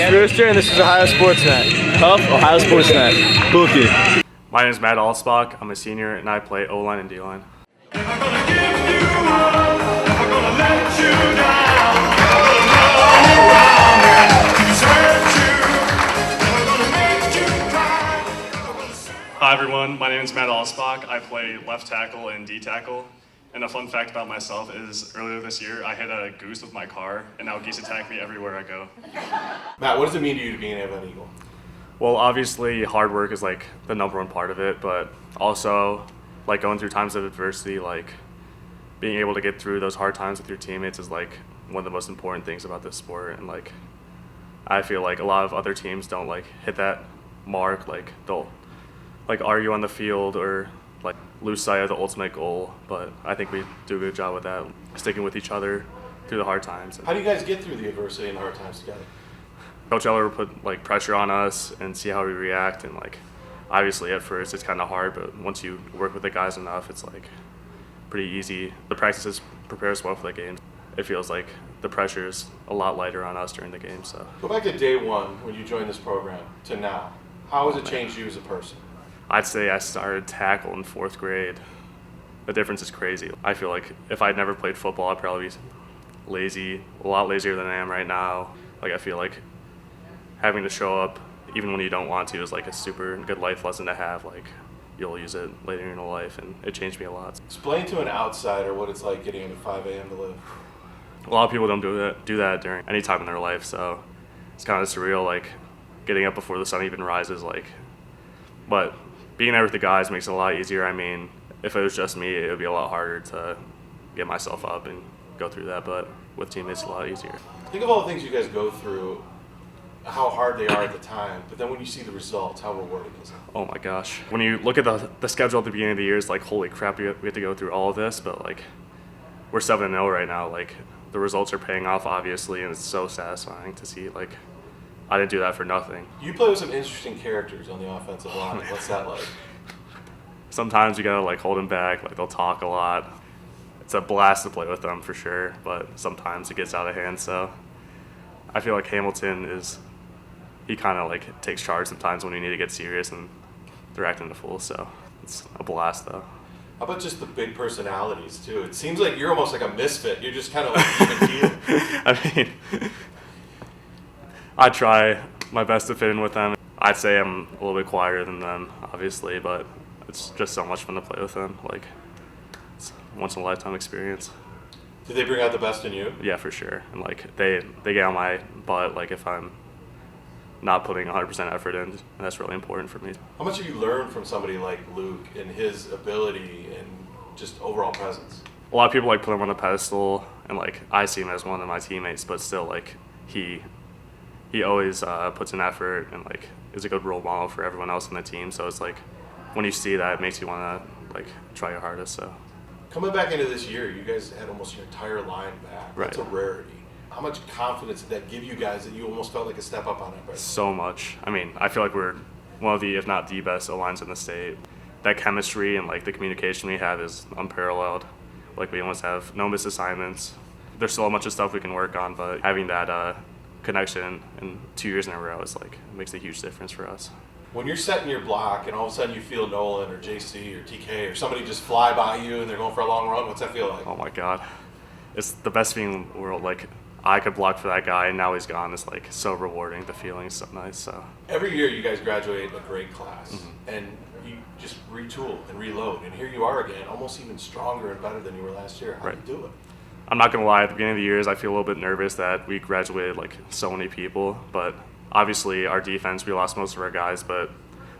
Rooster, and this is Ohio Sportsnet. Huff, Ohio Sportsnet. Book it. My name is Matt Alspach. I'm a senior, and I play O-line and D-line. Hi everyone, my name is Matt Alspach. I play left tackle and D tackle. And a fun fact about myself is earlier this year I hit a goose with my car, and now geese attack me everywhere I go. Matt, what does it mean to you to be an Avon Eagle? Well, obviously hard work is like the number one part of it, but also like going through times of adversity, like being able to get through those hard times with your teammates is like one of the most important things about this sport. And like I feel like a lot of other teams don't like hit that mark, like they'll like argue on the field or like lose sight of the ultimate goal, but I think we do a good job with that, sticking with each other through the hard times. How do you guys get through the adversity and the hard times together? Coach Eller will put like pressure on us and see how we react, and like obviously at first it's kind of hard, but once you work with the guys enough, it's like pretty easy. The practices prepare us well for the games. It feels like the pressure is a lot lighter on us during the game. So go back to day one when you joined this program to now. How has it changed you as a person? I'd say I started tackle in 4th grade. The difference is crazy. I feel like if I'd never played football, I'd probably be lazy, a lot lazier than I am right now. Like I feel like having to show up even when you don't want to is like a super good life lesson to have. Like you'll use it later in your life, and it changed me a lot. Explain to an outsider what it's like getting up at 5 a.m. to live. A lot of people don't do that during any time in their life, so it's kind of surreal, like getting up before the sun even rises. Like, but being there with the guys makes it a lot easier. I mean, if it was just me, it would be a lot harder to get myself up and go through that, but with teammates, it's a lot easier. Think of all the things you guys go through, how hard they are at the time, but then when you see the results, how rewarding is it? Oh my gosh. When you look at the schedule at the beginning of the year, it's like, holy crap, we have to go through all of this, but like, we're 7-0 right now. Like, the results are paying off, obviously, and it's so satisfying to see, like, I didn't do that for nothing. You play with some interesting characters on the offensive line. What's that like? Sometimes you gotta like hold them back. Like they'll talk a lot. It's a blast to play with them for sure, but sometimes it gets out of hand. So I feel like Hamilton he kind of like takes charge sometimes when you need to get serious, and they're acting the fool. So it's a blast though. How about just the big personalities too? It seems like you're almost like a misfit. You're just kind of like even keel. I mean, I try my best to fit in with them. I'd say I'm a little bit quieter than them, obviously, but it's just so much fun to play with them. Like, it's a once-in-a-lifetime experience. Did they bring out the best in you? Yeah, for sure. And, like, they get on my butt, like, if I'm not putting 100% effort in, and that's really important for me. How much have you learned from somebody like Luke and his ability and just overall presence? A lot of people, like, put him on a pedestal, and, like, I see him as one of my teammates, but still, like, he always puts in effort and like is a good role model for everyone else on the team. So it's like when you see that, it makes you want to like try your hardest. So coming back into this year, you guys had almost your entire line back. Right. That's a rarity. How much confidence did that give you guys that you almost felt like a step up on it? So much. I mean, I feel like we're one of the, if not the best O-lines in the state. That chemistry and like the communication we have is unparalleled. Like we almost have no missed assignments. There's still a bunch of stuff we can work on, but having that connection in 2 years in a row is like makes a huge difference for us. When you're setting your block and all of a sudden you feel Nolan or JC or TK or somebody just fly by you and they're going for a long run, what's that feel like? Oh my God, it's the best feeling in the world. Like I could block for that guy and now he's gone. It's like so rewarding. The feeling is so nice. So every year you guys graduate a great class, and you just retool and reload, and here you are again, almost even stronger and better than you were last year. How do you do it? I'm not going to lie, at the beginning of the years, I feel a little bit nervous that we graduated like so many people, but obviously our defense, we lost most of our guys, but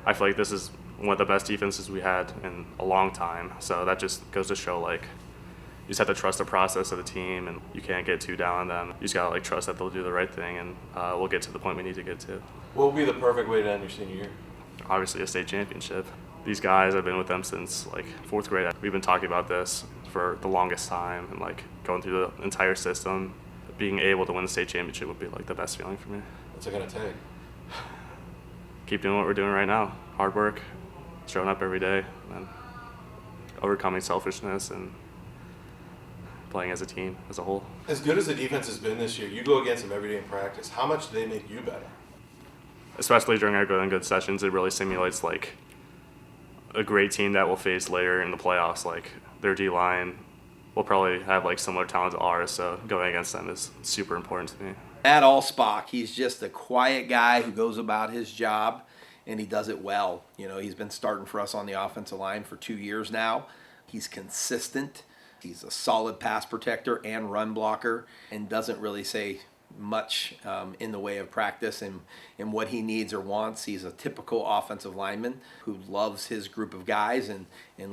I feel like this is one of the best defenses we had in a long time. So that just goes to show like you just have to trust the process of the team, and you can't get too down on them. You just got to like trust that they'll do the right thing, and we'll get to the point we need to get to. What would be the perfect way to end your senior year? Obviously a state championship. These guys, I've been with them since like 4th grade. We've been talking about this for the longest time, and like going through the entire system, being able to win the state championship would be like the best feeling for me. What's it gonna take? Keep doing what we're doing right now. Hard work, showing up every day, and overcoming selfishness, and playing as a team as a whole. As good as the defense has been this year, you go against them every day in practice. How much do they make you better? Especially during our good sessions, it really simulates like a great team that we'll face later in the playoffs. Like their D-line will probably have like similar talent to ours, so going against them is super important to me. Matt Alspach, he's just a quiet guy who goes about his job, and he does it well. You know, he's been starting for us on the offensive line for 2 years now. He's consistent. He's a solid pass protector and run blocker, and doesn't really say much in the way of practice and what he needs or wants. He's a typical offensive lineman who loves his group of guys and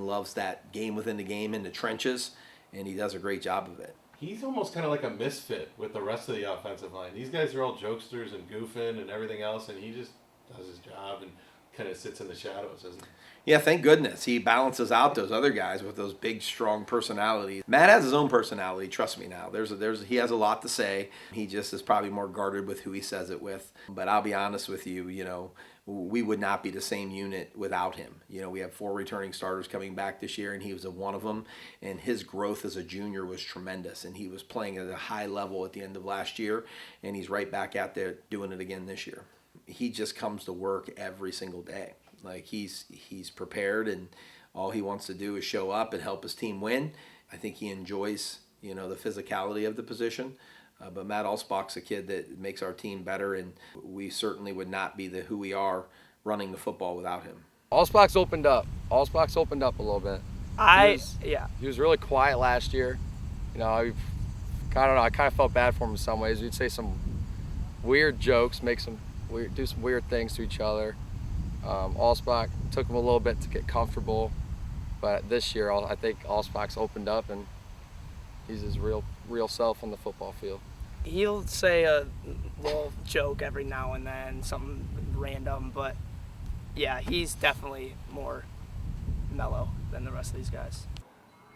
loves that game within the game in the trenches, and he does a great job of it. He's almost kind of like a misfit with the rest of the offensive line. These guys are all jokesters and goofing and everything else, and he just does his job and kind of sits in the shadows, doesn't he? Yeah, thank goodness. He balances out those other guys with those big, strong personalities. Matt has his own personality, trust me now. He has a lot to say. He just is probably more guarded with who he says it with. But I'll be honest with you, we would not be the same unit without him. We have 4 returning starters coming back this year, and he was one of them. And his growth as a junior was tremendous. And he was playing at a high level at the end of last year, and he's right back out there doing it again this year. He just comes to work every single day. Like he's prepared, and all he wants to do is show up and help his team win. I think he enjoys, the physicality of the position. But Matt Alspach's a kid that makes our team better, and we certainly would not be who we are running the football without him. Alspach's opened up. Alspach's opened up a little bit. He was really quiet last year. I kind of felt bad for him in some ways. We'd say some weird jokes, do some weird things to each other. Alspach took him a little bit to get comfortable, but this year I think Alspach's opened up and he's his real self on the football field. He'll say a little joke every now and then, something random, but yeah, he's definitely more mellow than the rest of these guys.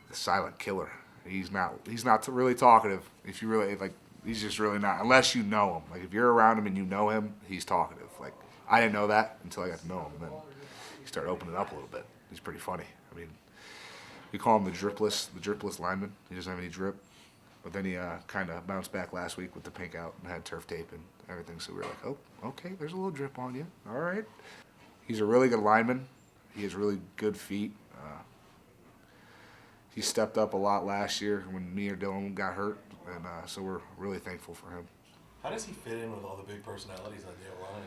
The silent killer. He's not really talkative. If you really he's just really not, unless you know him. Like if you're around him and you know him, he's talkative. Like I didn't know that until I got to know him, and then he started opening up a little bit. He's pretty funny. I mean, we call him the dripless lineman. He doesn't have any drip. But then he kind of bounced back last week with the pink out and had turf tape and everything. So we were like, oh, okay, there's a little drip on you. All right. He's a really good lineman. He has really good feet. He stepped up a lot last year when me or Dylan got hurt, and so we're really thankful for him. How does he fit in with all the big personalities on the O-line?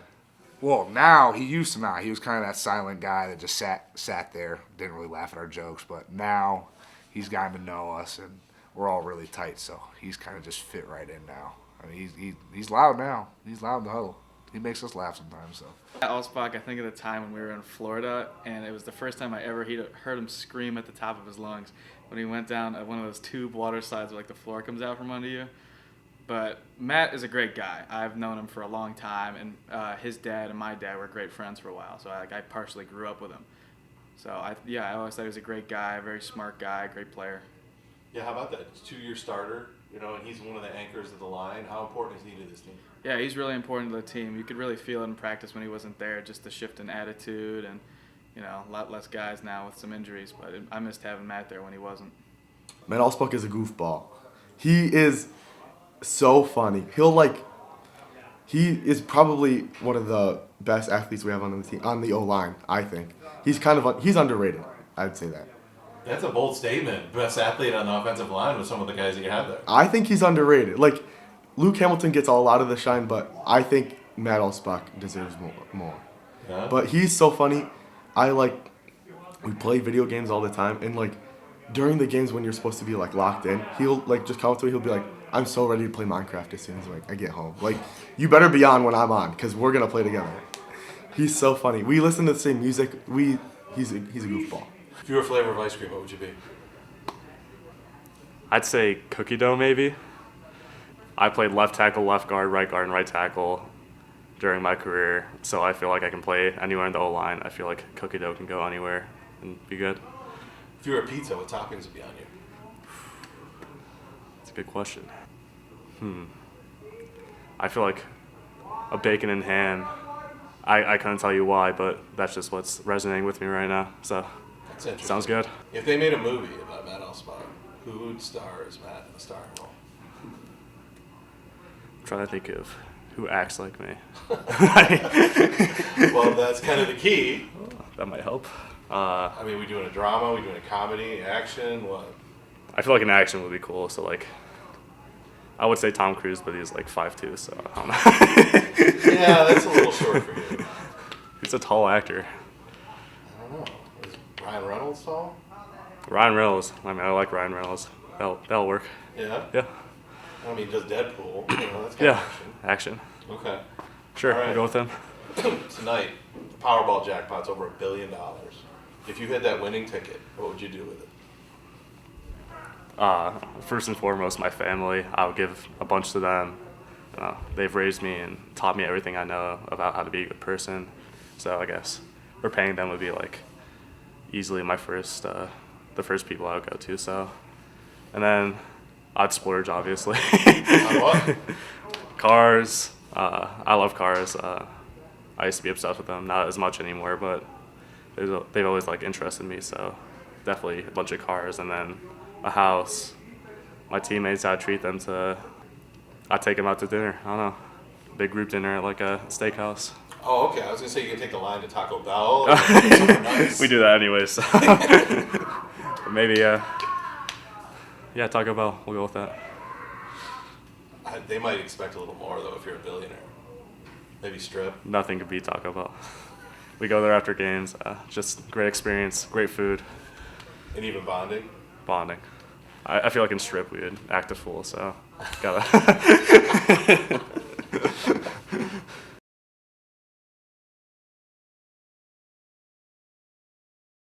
Well, now he used to not. He was kind of that silent guy that just sat there, didn't really laugh at our jokes. But now he's gotten to know us, and we're all really tight. So he's kind of just fit right in now. I mean, he's loud now. He's loud in the huddle. He makes us laugh sometimes. So. Alspach, I think at the time when we were in Florida, and it was the first time I ever heard him scream at the top of his lungs when he went down one of those tube water slides where the floor comes out from under you. But Matt is a great guy. I've known him for a long time, and his dad and my dad were great friends for a while. So I partially grew up with him. So I always thought he was a great guy, a very smart guy, great player. Yeah, how about that? It's a 2-year starter, and he's one of the anchors of the line. How important is he to this team? Yeah, he's really important to the team. You could really feel it in practice when he wasn't there, just the shift in attitude, and a lot less guys now with some injuries. But I missed having Matt there when he wasn't. Matt Alspach is a goofball. He is so funny. He is probably one of the best athletes we have on the team, on the O-line, I think. He's underrated. I'd say that. That's a bold statement. Best athlete on the offensive line with some of the guys that you have there. I think he's underrated. Luke Hamilton gets a lot of the shine, but I think Matt Alspach deserves more. Yeah. But he's so funny. We play video games all the time, and during the games when you're supposed to be locked in, he'll just come up to me. He'll be like, "I'm so ready to play Minecraft as soon as I get home. You better be on when I'm on, because we're gonna play together." He's so funny. We listen to the same music. He's a goofball. If you were a flavor of ice cream, what would you be? I'd say cookie dough maybe. I played left tackle, left guard, and right tackle during my career, so I feel like I can play anywhere in the O-line. I feel like cookie dough can go anywhere and be good. If you were a pizza, what toppings would be on you? That's a good question. I feel like a bacon and ham. I couldn't tell you why, but that's just what's resonating with me right now. So That's interesting. sounds good. If they made a movie about Matt Alspach, Who stars Matt in the starring role? I'm trying to think of who acts like me. Well, that's kind of the key. That might help. I mean, we doing a drama, we doing a comedy, action, what? I feel like an action would be cool. So like, I would say Tom Cruise, but he's like 5'2", so I don't know. Yeah, that's a little short for you. He's a tall actor. I don't know. Is Ryan Reynolds tall? Ryan Reynolds. I mean, I like Ryan Reynolds. That'll work. Yeah? Yeah. I mean, just Deadpool. That's kind Yeah. of Action. Okay. Sure. All right. We'll go with him. Tonight, the Powerball jackpot's over $1 billion. If you had that winning ticket, what would you do with it? First and foremost, my family. I would give a bunch to them. They've raised me and taught me everything I know about how to be a good person. So I guess repaying them would be like easily my first, the first people I would go to. So, and then I'd splurge, obviously. On what? Cars. I love cars. I used to be obsessed with them. Not as much anymore, but they've always like interested me. So definitely a bunch of cars, and then a house. My teammates, I'd treat them to. I'd take them out to dinner. I don't know, big group dinner at like a steakhouse. Oh, okay. I was gonna say you can take the line to Taco Bell. Or somewhere nice. We do that anyways. So. Maybe, yeah, Taco Bell. We'll go with that. They might expect a little more though if you're a billionaire. Maybe strip. Nothing could beat Taco Bell. We go there after games. Just great experience, great food, And even bonding. bonding. I feel like in strip we would act a fool, so gotta.